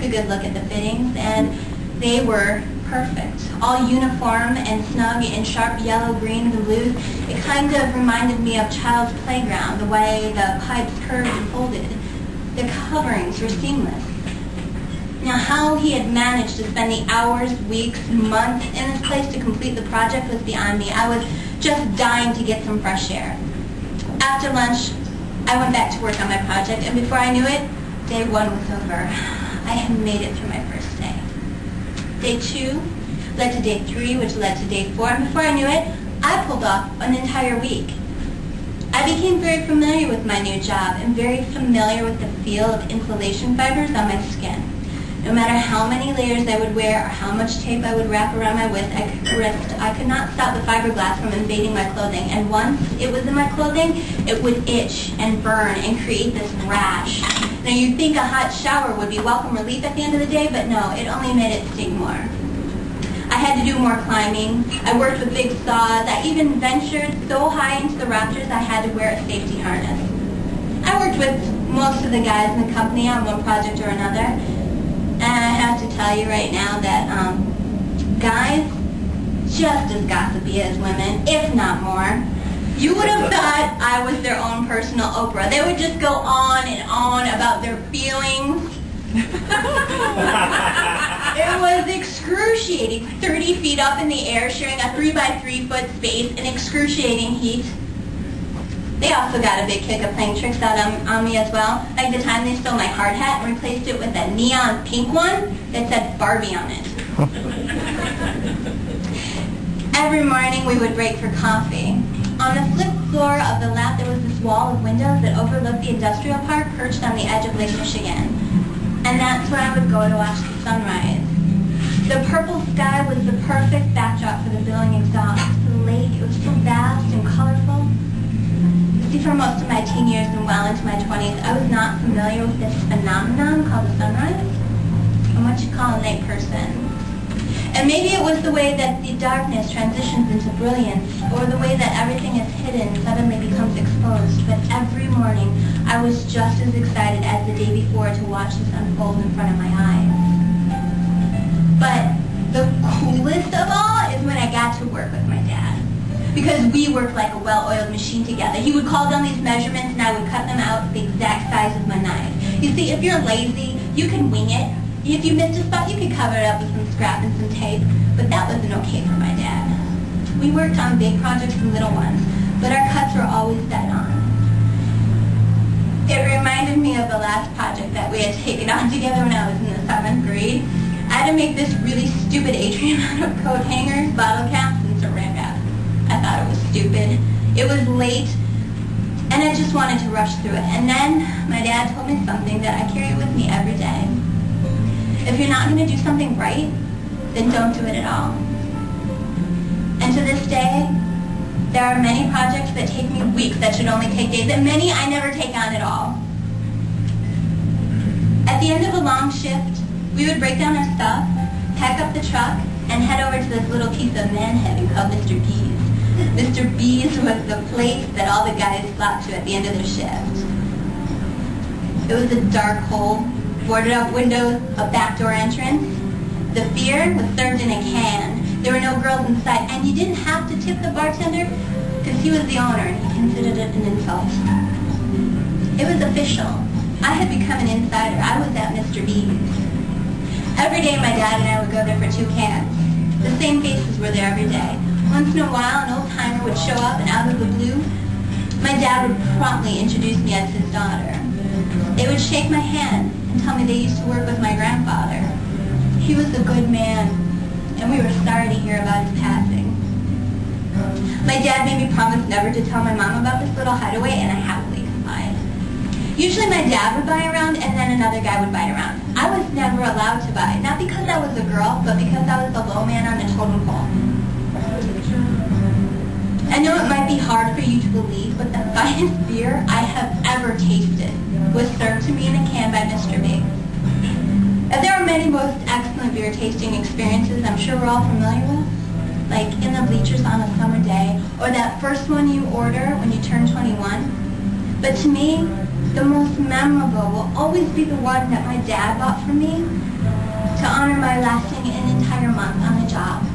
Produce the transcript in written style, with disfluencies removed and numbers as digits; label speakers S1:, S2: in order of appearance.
S1: a good look at the fittings, and they were perfect. All uniform and snug in sharp yellow, greens, and blues. It kind of reminded me of child's playground, the way the pipes curved and folded. The coverings were seamless. Now, how he had managed to spend the hours, weeks, months in this place to complete the project was beyond me. I was just dying to get some fresh air. After lunch, I went back to work on my project, and before I knew it, day 1 was over. I had made it through my first day. Day 2 led to day 3, which led to day 4, and before I knew it, I pulled off an entire week. I became very familiar with my new job and very familiar with the feel of insulation fibers on my skin. No matter how many layers I would wear or how much tape I would wrap around my wrist, I could not stop the fiberglass from invading my clothing. And once it was in my clothing, it would itch and burn and create this rash. Now, you'd think a hot shower would be welcome relief at the end of the day, but no, it only made it sting more. I had to do more climbing. I worked with big saws. I even ventured so high into the rafters I had to wear a safety harness. I worked with most of the guys in the company on one project or another. And I have to tell you right now that guys, just as gossipy as women, if not more. You would have thought I was their own personal Oprah. They would just go on and on about their feelings. It was excruciating. 30 feet up in the air, sharing a 3 by 3 foot space in excruciating heat. They also got a big kick of playing tricks out on me as well. Like the time they stole my hard hat and replaced it with a neon pink one that said Barbie on it. Every morning we would break for coffee. On the flip floor of the lab there was this wall of windows that overlooked the industrial park perched on the edge of Lake Michigan. And that's where I would go to watch the sunrise. The purple sky was the perfect backdrop for the billowing exhaust. The lake, it was so vast and colorful. See, for most of my teen years and well into my 20s, I was not familiar with this phenomenon called the sunrise. I'm what you call a night person. And maybe it was the way that the darkness transitions into brilliance, or the way that everything is hidden suddenly becomes exposed. But every morning, I was just as excited as the day before to watch this unfold in front of my eyes. But the coolest of all is when I got to work with my dad. Because we worked like a well-oiled machine together. He would call down these measurements and I would cut them out the exact size of my knife. You see, if you're lazy, you can wing it. If you missed a spot, you could cover it up with some scrap and some tape. But that wasn't okay for my dad. We worked on big projects and little ones, but our cuts were always dead on. It reminded me of the last project that we had taken on together when I was in the 7th grade. I had to make this really stupid atrium out of coat hangers, bottle caps, and saran wrap. I thought it was stupid. It was late, and I just wanted to rush through it. And then my dad told me something that I carry with me every day. If you're not going to do something right, then don't do it at all. And to this day, there are many projects that take me weeks that should only take days, and many I never take on at all. At the end of a long shift, we would break down our stuff, pack up the truck, and head over to this little piece of man heaven called Mr. B's. Mr. B's was the place that all the guys flocked to at the end of their shift. It was a dark hole, boarded up windows, a backdoor entrance. The beer was served in a can. There were no girls inside, and you didn't have to tip the bartender because he was the owner and he considered it an insult. It was official. I had become an insider. I was at Mr. B's. Every day my dad and I would go there for 2 cans. The same faces were there every day. Once in a while an old-timer would show up, and out of the blue, my dad would promptly introduce me as his daughter. They would shake my hand and tell me they used to work with my grandfather. He was a good man, and we were sorry to hear about his passing. My dad made me promise never to tell my mom about this little hideaway, and I happily complied. Usually my dad would buy a round, and then another guy would buy a round. I was never allowed to buy, not because I was a girl, but because I was the low man on the totem pole. I know it might be hard for you to believe, but the finest beer I have ever tasted was served to me in a can by Mr. B. And there are many most excellent beer tasting experiences I'm sure we're all familiar with, like in the bleachers on a summer day, or that first one you order when you turn 21. But to me, the most memorable will always be the one that my dad bought for me honor my lasting an entire month on the job.